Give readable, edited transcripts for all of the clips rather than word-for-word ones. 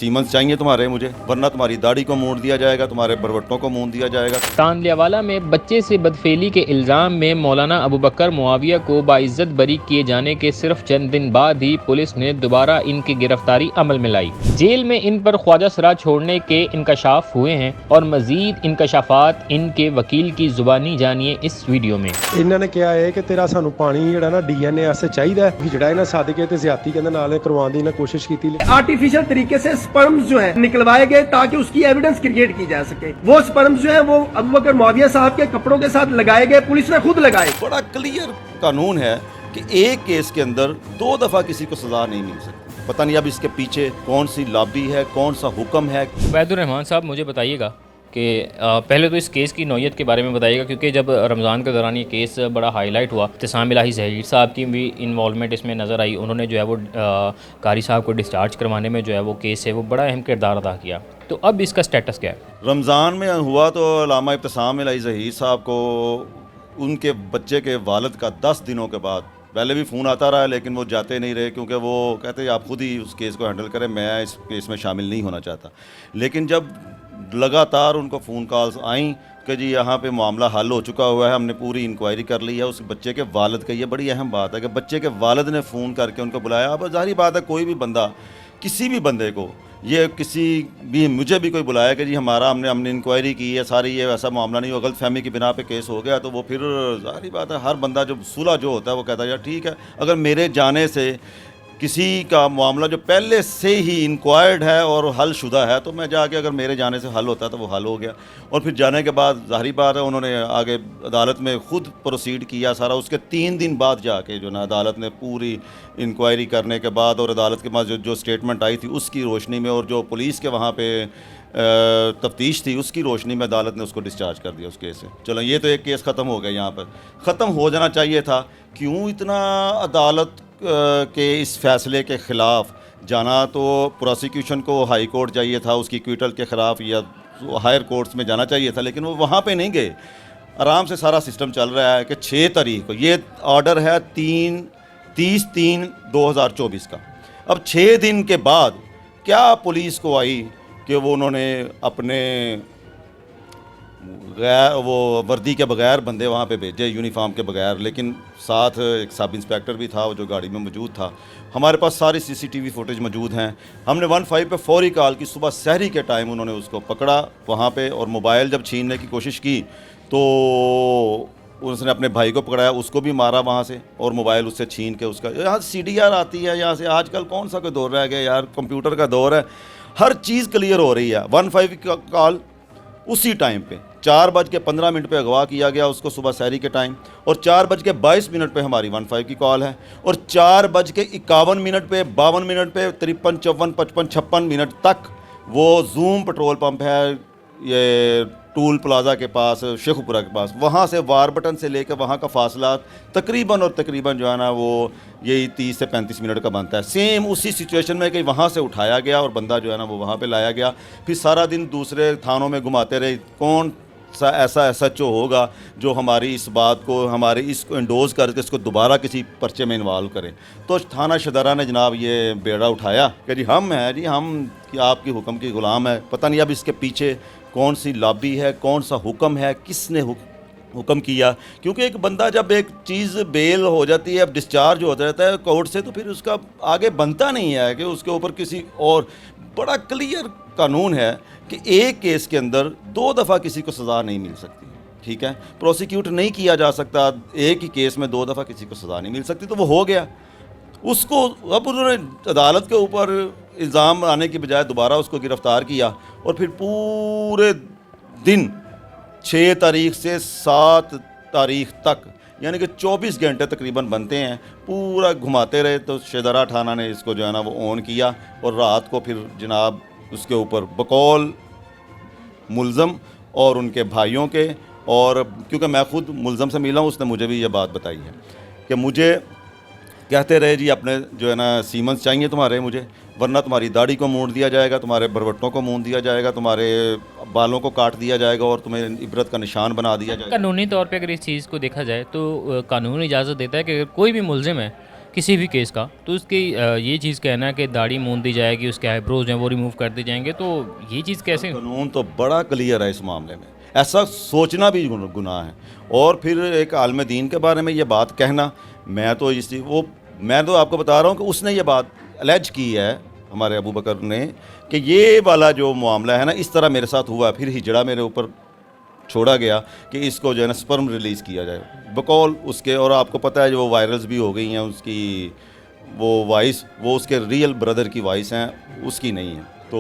Siemens चाहिए तुम्हारे मुझे, वरना तुम्हारी दाढ़ी को मोड़ दिया जाएगा, तुम्हारे बरवट्टों को मोड़ दिया जाएगा। तांदलियावाला में बच्चे से बदफेली के इल्ज़ाम में मौलाना अबू बकर मुआविया को बाइज्जत बरी किए जाने के सिर्फ चंद दिन बाद ही पुलिस ने दोबारा इनकी गिरफ्तारी अमल में लाई। जेल में इन पर ख्वाजा सरा छोड़ने के इंकशाफ हुए हैं और मजीद इंकशाफात इनके वकील की जुबानी जानिए इस वीडियो में। इन्होंने कहा है कि तेरा सानू पानी जिहड़ा ना DNA वास्ते चाहिए है, जिहड़ा इन्हां सादके ते ज़्यादती कहंदे नाल करवाउण दी इन्हां कोशिश की। आर्टिफिशियल तरीके से स्पर्म्स जो है निकलवाए गए ताकि उसकी एविडेंस क्रिएट की जा सके। वो स्पर्म्स जो है वो अबू बकर मुआविया साहब के कपड़ों के साथ लगाए गए, पुलिस ने खुद लगाए। बड़ा क्लियर कानून है कि एक केस के अंदर 2 दफ़ा किसी को सजा नहीं मिल सकती। पता नहीं अब इसके पीछे कौन सी लॉबी है, कौन सा हुक्म है। उबैदुर रहमान साहब, मुझे बताइएगा कि पहले तो इस केस की नौयत के बारे में बताइएगा, क्योंकि जब रमज़ान के दौरान ये केस बड़ा हाईलाइट हुआ, इत्तिसाम इलाही ज़हीर साहब की भी इन्वॉल्वमेंट इसमें नज़र आई। उन्होंने जो है वो कारी साहब को डिस्चार्ज करवाने में जो है वो केस है वो बड़ा अहम किरदार अदा किया। तो अब इसका स्टेटस क्या है? रमज़ान में हुआ तो अल्लामा इत्तिसाम इलाही ज़हीर साहब को उनके बच्चे के वालिद का 10 दिनों के बाद, पहले भी फ़ोन आता रहा लेकिन वो जाते नहीं रहे, क्योंकि वो कहते आप खुद ही उस केस को हैंडल करें, मैं इस केस में शामिल नहीं होना चाहता। लेकिन जब लगातार उनको फ़ोन कॉल्स आई कि जी यहाँ पे मामला हल हो चुका हुआ है, हमने पूरी इंक्वायरी कर ली है, उस बच्चे के वालिद का, ये बड़ी अहम बात है कि बच्चे के वालिद ने फ़ोन करके उनको बुलाया। अब ज़ाहिर बात है कोई भी बंदा, किसी भी बंदे को, ये किसी भी, मुझे भी कोई बुलाया कि जी हमने इंक्वायरी की है सारी, ये ऐसा मामला नहीं हो, गलतफहमी की बिना पे केस हो गया, तो वो फिर ज़ाहिर बात है हर बंदा जो सुलह जो होता है वो कहता है यार ठीक है, अगर मेरे जाने से किसी का मामला जो पहले से ही इंक्वायर्ड है और हल शुदा है, तो मैं जाके अगर मेरे जाने से हल होता है तो वो हल हो गया। और फिर जाने के बाद ज़ाहिर बात है उन्होंने आगे अदालत में ख़ुद प्रोसीड किया सारा। उसके 3 दिन बाद जाके जो ना अदालत ने पूरी इंक्वायरी करने के बाद और अदालत के पास जो स्टेटमेंट आई थी उसकी रोशनी में और जो पुलिस के वहाँ पे तफ्तीश थी उसकी रोशनी में अदालत ने उसको डिस्चार्ज कर दिया उस केस से। चलो ये तो एक केस ख़त्म हो गया, यहाँ पर ख़त्म हो जाना चाहिए था। क्यों इतना अदालत के इस फैसले के ख़िलाफ़ जाना? तो प्रोसिक्यूशन को हाई कोर्ट चाहिए था, उसकी क्विटल के ख़िलाफ़ या हायर कोर्ट्स में जाना चाहिए था, लेकिन वो वहाँ पे नहीं गए। आराम से सारा सिस्टम चल रहा है कि 6 तारीख को ये ऑर्डर है 30/3/2024 का। अब 6 दिन के बाद क्या पुलिस को आई कि वो उन्होंने अपने वो वर्दी के बगैर बंदे वहाँ पे भेजे, यूनिफॉर्म के बगैर, लेकिन साथ एक सब इंस्पेक्टर भी था जो गाड़ी में मौजूद था। हमारे पास सारी CCTV फुटेज मौजूद हैं। हमने 15 पे फौरी कॉल की, सुबह सहरी के टाइम उन्होंने उसको पकड़ा वहाँ पे, और मोबाइल जब छीनने की कोशिश की तो उसने अपने भाई को पकड़ाया, उसको भी मारा वहाँ से, और मोबाइल उससे छीन के उसका, यहाँ CDR आती है यहाँ से। आजकल कौन सा कोई दौर रह गया यार, कंप्यूटर का दौर है, हर चीज़ क्लियर हो रही है। 15 का कॉल उसी टाइम पे 4:15 पे अगवा किया गया उसको सुबह सहरी के टाइम, और 4:22 पे हमारी 15 की कॉल है, और 4:51 पे, 52 पे, 53, 54, 55, 56 तक वो जूम पेट्रोल पंप है ये टूल प्लाजा के पास, शेखुपुरा के पास, वहाँ से वारबटन से लेकर वहाँ का फासला तकरीबन जो है ना वो यही 30 से 35 मिनट का बनता है। सेम उसी सिचुएशन में कि वहाँ से उठाया गया और बंदा जो है ना वो वहाँ पे लाया गया। फिर सारा दिन दूसरे थानों में घुमाते रहे, कौन सा ऐसा SHO होगा जो हमारी इस बात को, हमारी इसको इंडोज़ करके इसको दोबारा किसी पर्चे में इन्वॉल्व करें। तो थाना शदरा ने जनाब ये बेड़ा उठाया कि जी हम हैं, जी हम आपकी हुक्म की ग़ुलाम है। पता नहीं अब इसके पीछे कौन सी लॉबी है, कौन सा हुक्म है, किसने हुक्म किया, क्योंकि एक बंदा जब एक चीज़ बेल हो जाती है, अब डिस्चार्ज होता रहता है कोर्ट से, तो फिर उसका आगे बनता नहीं है कि उसके ऊपर किसी और। बड़ा क्लियर कानून है कि एक केस के अंदर 2 दफ़ा किसी को सज़ा नहीं मिल सकती, ठीक है, प्रोसिक्यूट नहीं किया जा सकता, एक ही केस में 2 दफ़ा किसी को सज़ा नहीं मिल सकती। तो वो हो गया उसको, अब उन्होंने अदालत के ऊपर इल्ज़ाम आने की बजाय दोबारा उसको गिरफ़्तार किया, और फिर पूरे दिन 6 तारीख से 7 तारीख तक, यानी कि 24 घंटे तकरीबन बनते हैं, पूरा घुमाते रहे। तो शदरा थाना ने इसको जो है ना वो ऑन किया, और रात को फिर जनाब उसके ऊपर बकौल मुल्ज़म और उनके भाइयों के, और क्योंकि मैं ख़ुद मुल्ज़म से मिला हूँ, उसने मुझे भी ये बात बताई है कि मुझे कहते रहे जी अपने जो है ना सीमंस चाहिए तुम्हारे मुझे, वरना तुम्हारी दाढ़ी को मोड़ दिया जाएगा, तुम्हारे बरवट्टों को मोड़ दिया जाएगा, तुम्हारे बालों को काट दिया जाएगा और तुम्हें इबरत का निशान बना दिया जाएगा। कानूनी तौर पे अगर इस चीज़ को देखा जाए तो कानून इजाज़त देता है कि अगर कोई भी मुल्ज़िम है किसी भी केस का, तो उसकी ये चीज़ कहना है कि दाढ़ी मूंद दी जाएगी, उसके आईब्रोज हैं वो रिमूव कर दिए जाएंगे, तो ये चीज़ कैसे? कानून तो बड़ा क्लियर है इस मामले में, ऐसा सोचना भी गुनाह है। और फिर एक आलिम दीन के बारे में ये बात कहना, मैं तो आपको बता रहा हूँ कि उसने ये बात अलेज की है हमारे अबू बकर ने कि ये वाला जो मामला है ना, इस तरह मेरे साथ हुआ, फिर हिजड़ा मेरे ऊपर छोड़ा गया कि इसको जो है ना स्पर्म रिलीज़ किया जाए बकौल उसके। और आपको पता है जो वायरल्स भी हो गई हैं उसकी, वो वॉइस वो उसके रियल ब्रदर की वॉइस हैं, उसकी नहीं है। तो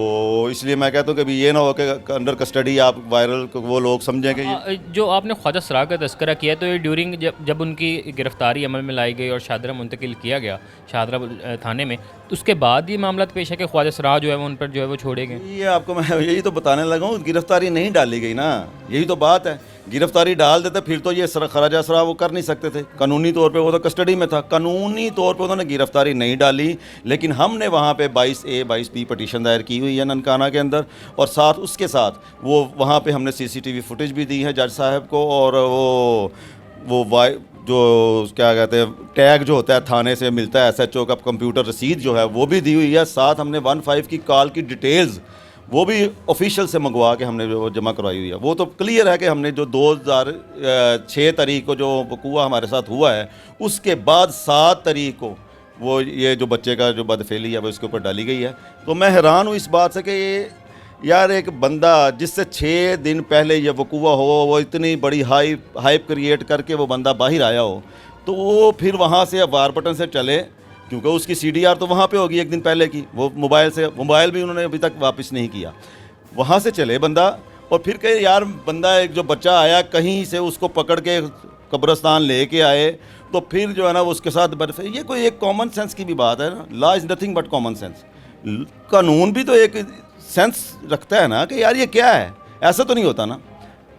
इसलिए मैं कहता हूँ कि अभी ये ना हो कि अंडर कस्टडी आप वायरल वो लोग समझें कि ये जो आपने ख्वाजा सरार का तस्करा किया, तो ये ड्यूरिंग जब उनकी गिरफ्तारी अमल में लाई गई और शाहदरा मुंतकिल किया गया शाहदरा थाने में, तो उसके बाद ये मामला पेश है कि ख्वाजा सरार जो है वो उन पर जो है वो छोड़े गए। ये आपको मैं यही तो बताने लगा हूँ, गिरफ्तारी नहीं डाली गई ना, यही तो बात है। गिरफ्तारी डाल देते फिर तो ये खराजा सरा वो कर नहीं सकते थे, कानूनी तौर पे वो तो कस्टडी में था, कानूनी तौर पे उन्होंने गिरफ्तारी नहीं डाली। लेकिन हमने वहाँ पे 22A 22B पटिशन दायर की हुई है ननकाना के अंदर, और साथ उसके साथ वो वहाँ पे हमने CCTV फुटेज भी दी है जज साहब को, और वो जो क्या कहते हैं टैग जो होता है थाने से मिलता है SHO का कंप्यूटर रसीद जो है वो भी दी हुई है। साथ हमने 15 की कॉल की डिटेल्स वो भी ऑफिशियल से मंगवा के हमने जो जमा करवाई हुई है। वो तो क्लियर है कि हमने जो 2006 तारीख को जो वकूआ हमारे साथ हुआ है, उसके बाद 7 तारीख को वो ये जो बच्चे का जो बदफेली है वो इसके ऊपर डाली गई है। तो मैं हैरान हूँ इस बात से कि ये यार एक बंदा जिससे 6 दिन पहले ये वकूआ हो, वो इतनी बड़ी हाइप क्रिएट करके वो बंदा बाहर आया हो, तो वो फिर वहाँ से वार बटन से चले, क्योंकि उसकी CDR तो वहाँ पे होगी एक दिन पहले की, वो मोबाइल भी उन्होंने अभी तक वापस नहीं किया। वहाँ से चले बंदा और फिर कहे यार बंदा एक जो बच्चा आया कहीं से उसको पकड़ के कब्रिस्तान लेके आए, तो फिर जो है ना उसके साथ ये कोई एक कॉमन सेंस की भी बात है ना। Law is nothing but common sense. कानून भी तो एक सेंस रखता है ना कि यार ये क्या है, ऐसा तो नहीं होता ना।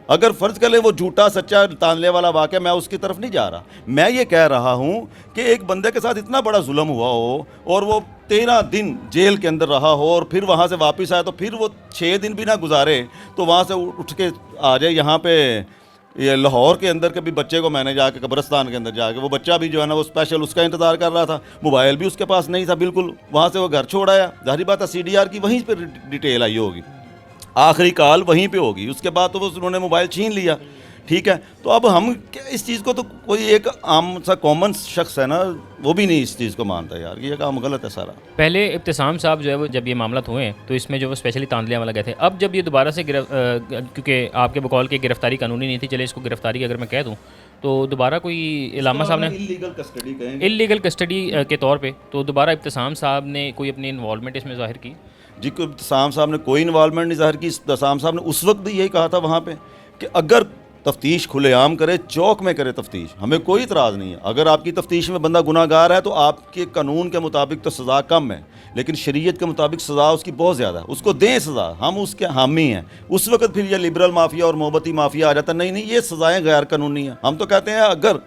अगर फ़र्ज़ कर ले वो झूठा सच्चा तानले वाला वाक़या, मैं उसकी तरफ नहीं जा रहा, मैं ये कह रहा हूँ कि एक बंदे के साथ इतना बड़ा जुल्म हुआ हो और वो 13 दिन जेल के अंदर रहा हो और फिर वहाँ से वापस आए, तो फिर वो 6 दिन भी ना गुजारे तो वहाँ से उठ के आ जाए यहाँ पे। ये लाहौर के अंदर के भी बच्चे को मैंने जाके कब्रिस्तान के अंदर जाके, वो बच्चा भी जो है ना वो स्पेशल उसका इंतज़ार कर रहा था, मोबाइल भी उसके पास नहीं था बिल्कुल, वहाँ से वो घर छोड़ आया। जाहिर बात है CDR की वहीं पर डिटेल आई होगी, आखिरी कॉल वहीं पे होगी, उसके बाद तो वो उन्होंने मोबाइल छीन लिया। ठीक है, तो अब हम क्या इस चीज़ को, तो कोई एक आम सा कॉमन शख्स है ना, वो भी नहीं इस चीज़ को मानता यार, ये काम गलत है सारा। पहले इब्तिसाम साहब जो है वो जब ये मामला हुए तो इसमें जो वो स्पेशली तांदलिया वाला गए थे, अब जब ये दोबारा से क्योंकि आपके बकौल की गिरफ्तारी कानूनी नहीं थी, चले इसको गिरफ्तारी अगर मैं कह दूँ, तो दोबारा कोई इलामा साहब ने इलीगल कस्टडी के तौर पे, तो दोबारा इब्तिसाम साहब ने कोई अपनी इन्वॉल्वमेंट इसमें ज़ाहिर की? जी, को इब्तिसाम साहब ने कोई इन्वॉल्वमेंट नहीं ज़ाहिर की। इब्तिसाम साहब ने उस वक्त भी यही कहा था वहाँ पे कि अगर तफ्तीश खुलेआम करे, चौक में करे तफ्तीश, हमें कोई इतराज़ नहीं है। अगर आपकी तफ्तीश में बंदा गुनाहगार है तो आपके कानून के मुताबिक तो सज़ा कम है, लेकिन शरीयत के मुताबिक सज़ा उसकी बहुत ज़्यादा है, उसको दें सज़ा, हम उसके हामी हैं। उस वक्त फिर ये लिबरल माफिया और मोहब्बती माफिया आ जाता, नहीं ये सज़ाएँ गैर कानूनी हैं। हम तो कहते हैं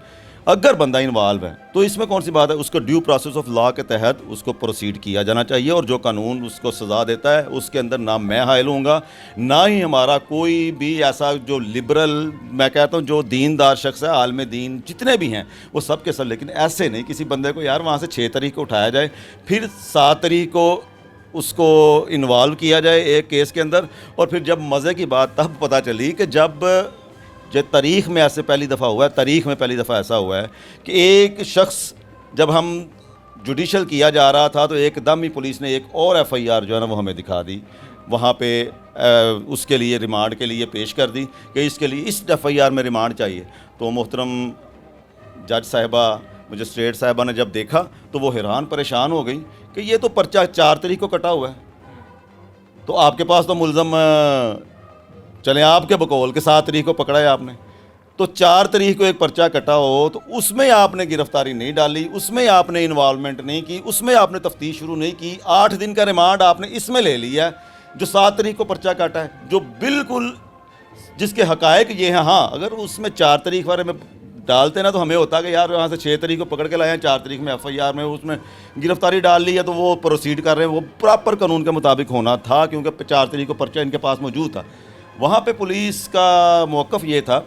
अगर बंदा इन्वॉल्व है तो इसमें कौन सी बात है, उसको ड्यू प्रोसेस ऑफ लॉ के तहत उसको प्रोसीड किया जाना चाहिए, और जो कानून उसको सज़ा देता है उसके अंदर ना मैं हायल होऊंगा, ना ही हमारा कोई भी ऐसा जो लिबरल, मैं कहता हूँ जो दीनदार शख्स है, आलम दीन जितने भी हैं वो सब के सब। लेकिन ऐसे नहीं किसी बंदे को यार वहाँ से 6 तारीख को उठाया जाए, फिर 7 तारीख को उसको इन्वॉल्व किया जाए एक केस के अंदर, और फिर जब मज़े की बात तब पता चली कि जब तारीख़ में ऐसे पहली दफ़ा हुआ है, तारीख़ में पहली दफ़ा ऐसा हुआ है कि एक शख्स, जब हम जुडिशल किया जा रहा था तो एकदम ही पुलिस ने एक और FIR जो है ना वो हमें दिखा दी, वहाँ पे उसके लिए रिमांड के लिए पेश कर दी कि इसके लिए इस FIR में रिमांड चाहिए। तो मोहतरम जज साहिबा, मजिस्ट्रेट साहिबा ने जब देखा तो वो हैरान परेशान हो गई कि ये तो पर्चा 4 तारीख को कटा हुआ है, तो आपके पास तो मुल्ज़म चले आपके बकौल के 7 तारीख को पकड़ा है आपने, तो 4 तारीख को एक पर्चा कटा हो तो उसमें आपने गिरफ्तारी नहीं डाली, उसमें आपने इन्वॉल्वमेंट नहीं की, उसमें आपने तफ्तीश शुरू नहीं की, 8 दिन का रिमांड आपने इसमें ले लिया है जो 7 तारीख को पर्चा काटा है, जो बिल्कुल जिसके हकायक ये हैं। हाँ, अगर उसमें 4 तारीख वाले में डालते ना तो हमें होता कि यार यहाँ से 6 तारीख को पकड़ के लाए हैं, 4 तारीख में FIR में उसमें गिरफ्तारी डाल ली है तो वो प्रोसीड कर रहे हैं, वो प्रॉपर कानून के मुताबिक होना था, क्योंकि 4 तारीख को पर्चा इनके पास मौजूद था। वहाँ पे पुलिस का मौक़िफ़ ये था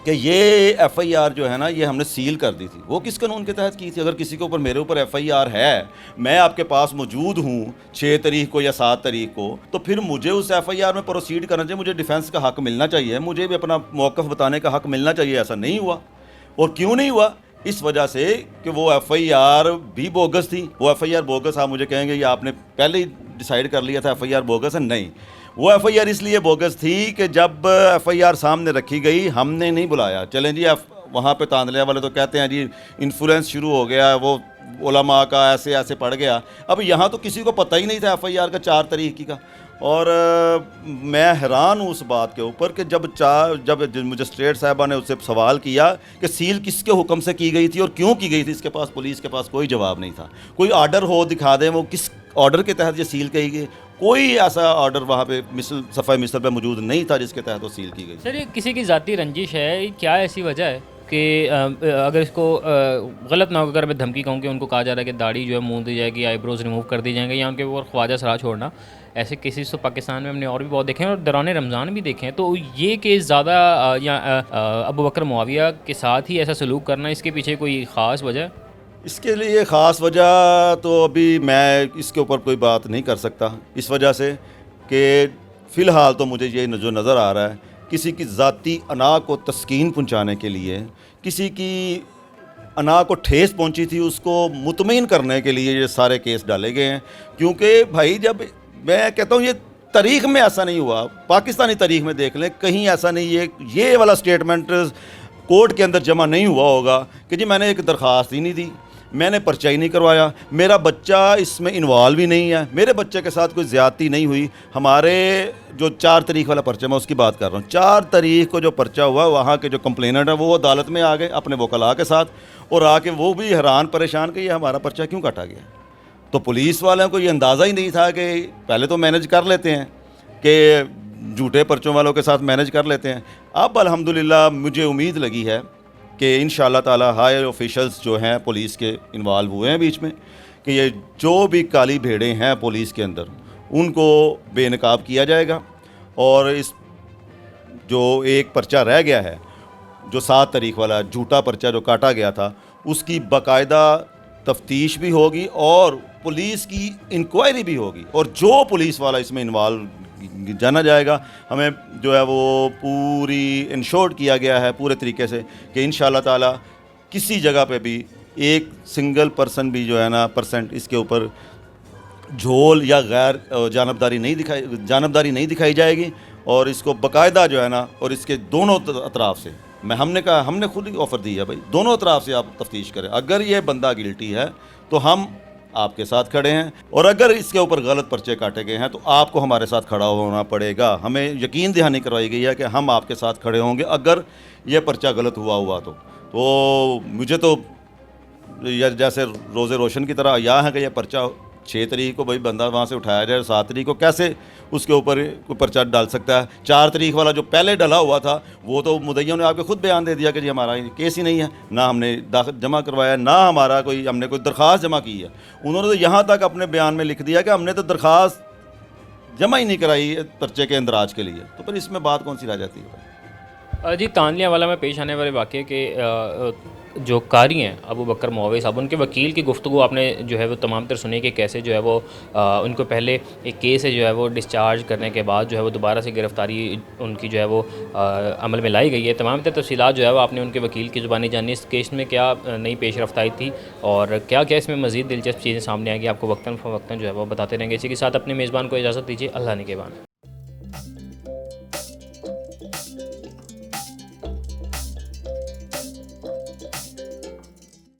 कि ये एफआईआर जो है ना ये हमने सील कर दी थी। वो किस कानून के तहत की थी? अगर किसी के ऊपर मेरे ऊपर एफआईआर है, मैं आपके पास मौजूद हूँ 6 तारीख को या 7 तारीख को, तो फिर मुझे उस एफआईआर में प्रोसीड करना चाहिए, मुझे डिफेंस का हक मिलना चाहिए, मुझे भी अपना मौक़िफ़ बताने का हक मिलना चाहिए। ऐसा नहीं हुआ। और क्यों नहीं हुआ? इस वजह से कि वो एफआईआर भी बोगस थी। वो एफआईआर बोगस, आप मुझे कहेंगे ये आपने पहले ही डिसाइड कर लिया था एफआईआर बोगस है। नहीं, वो एफआईआर इसलिए बोगस थी कि जब एफआईआर सामने रखी गई हमने नहीं बुलाया। चलें जी, वहाँ पे तांदलिया वाले तो कहते हैं जी इन्फ्लुएंस शुरू हो गया, वो उलमा का ऐसे ऐसे पड़ गया। अब यहाँ तो किसी को पता ही नहीं था एफआईआर का 4 तारीख की का। और मैं हैरान हूँ उस बात के ऊपर कि जब मजिस्ट्रेट साहबा ने उससे सवाल किया कि सील किसके हुक्म से की गई थी और क्यों की गई थी, इसके पास, पुलिस के पास कोई जवाब नहीं था। कोई ऑर्डर हो दिखा दें वो किस ऑर्डर के तहत ये सील की गई। कोई ऐसा ऑर्डर वहाँ पे सफ़ाई मिसल पे मौजूद नहीं था जिसके तहत वो सील की गई। सर, ये किसी की ज़ाती रंजिश है, क्या ऐसी वजह है कि अगर इसको गलत ना हो, अगर मैं धमकी कहूँ कि उनको कहा जा रहा है कि दाढ़ी जो है मूंद दी जाएगी, आईब्रोज रिमूव कर दी जाएंगे या उनके ऊपर ख्वाजा सराह छोड़ना, ऐसे केसेस तो पाकिस्तान में हमने और भी बहुत देखे हैं और दौरान रमज़ान भी देखे हैं। तो ये केस ज़्यादा या अबू बकर मुआविया के साथ ही ऐसा सलूक करना, इसके पीछे कोई ख़ास वजह? इसके लिए ख़ास वजह तो अभी मैं इसके ऊपर कोई बात नहीं कर सकता, इस वजह से कि फ़िलहाल तो मुझे ये जो नज़र आ रहा है किसी की ज़ाती अना को तस्कीन पहुंचाने के लिए, किसी की अना को ठेस पहुंची थी उसको मुतमईन करने के लिए ये सारे केस डाले गए हैं। क्योंकि भाई, जब मैं कहता हूँ ये तारीख़ में ऐसा नहीं हुआ, पाकिस्तानी तारीख़ में देख लें, कहीं ऐसा नहीं है, ये वाला स्टेटमेंट कोर्ट के अंदर जमा नहीं हुआ होगा कि जी मैंने एक दरख्वास्त ही नहीं दी, मैंने पर्चा ही नहीं करवाया, मेरा बच्चा इसमें इन्वॉल्व ही नहीं है, मेरे बच्चे के साथ कोई ज़्यादती नहीं हुई। हमारे जो 4 तारीख वाला पर्चा, मैं उसकी बात कर रहा हूँ, 4 तारीख को जो पर्चा हुआ, वहाँ के जो कंप्लेनेंट है वो अदालत में आ गए अपने वकला के साथ, और आके वो भी हैरान परेशान कि ये हमारा पर्चा क्यों काटा गया। तो पुलिस वालों को ये अंदाज़ा ही नहीं था कि पहले तो मैनेज कर लेते हैं कि झूठे पर्चों वालों के साथ मैनेज कर लेते हैं। अब अल्हम्दुलिल्लाह मुझे उम्मीद लगी है कि इंशाअल्लाह ताला हाई ऑफिशल्स जो हैं पुलिस के इन्वॉल्व हुए हैं बीच में, कि ये जो भी काली भेड़ें हैं पुलिस के अंदर उनको बेनकाब किया जाएगा। और इस जो एक पर्चा रह गया है, जो 7 तारीख वाला झूठा पर्चा जो काटा गया था, उसकी बाकायदा तफ्तीश भी होगी और पुलिस की इंक्वायरी भी होगी, और जो पुलिस वाला इसमें इन्वॉल्व जाना जाएगा, हमें जो है वो पूरी इंश्योर्ड किया गया है पूरे तरीके से कि इंशाअल्लाह ताला किसी जगह पे भी एक सिंगल पर्सन भी जो है ना परसेंट इसके ऊपर झोल या गैर जानबदारी नहीं दिखाई जाएगी। और इसको बाकायदा जो है ना, और इसके दोनों अतराफ़ से हमने खुद ही ऑफ़र दी है भाई, दोनों अतराफ़ से आप तफ्तीश करें। अगर ये बंदा गिल्टी है तो हम आपके साथ खड़े हैं, और अगर इसके ऊपर गलत पर्चे काटे गए हैं तो आपको हमारे साथ खड़ा होना पड़ेगा। हमें यकीन दहानी करवाई गई है कि हम आपके साथ खड़े होंगे अगर ये पर्चा गलत हुआ तो मुझे तो जैसे रोज़े रोशन की तरह यहाँ है कि यह पर्चा 6 तारीख को भाई बंदा वहाँ से उठाया जाए, 7 तारीख को कैसे उसके ऊपर कोई पर्चा डाल सकता है। 4 तारीख वाला जो पहले डला हुआ था वो तो मुद्दइयों ने आपके खुद बयान दे दिया कि जी हमारा केस ही नहीं है, ना हमने जमा करवाया, ना हमने कोई दरख्वास्त जमा की है। उन्होंने तो यहाँ तक अपने बयान में लिख दिया कि हमने तो दरख्वास्त जमा ही नहीं कराई पर्चे के इंदराज के लिए। तो फिर इसमें बात कौन सी रह जाती है? जी, तांदलिया वाला में पेश आने वाले वाक़े के जो कारी हैं अबू बकर मुआविया साहब, उनके वकील की गुफ्तगू आपने जो है वो तमाम तर सुनी कि कैसे जो है वो उनको पहले एक केस है जो है वो डिस्चार्ज करने के बाद जो है वो दोबारा से गिरफ़्तारी उनकी जो है वो अमल में लाई गई है। तमाम तर तफसीलात जो है वो आपने उनके वकील की ज़ुबानी जानी। इस केस में क्या नई पेश रफ्त आई थी और क्या क्या इसमें मज़ीद दिलचस्प चीज़ें सामने आएंगी, आपको वक्तन फ़वक्तन जो है वो बताते रहेंगे। इसी के साथ अपने मेज़बान को इजाज़त दीजिए। अल्लाह निगहबान।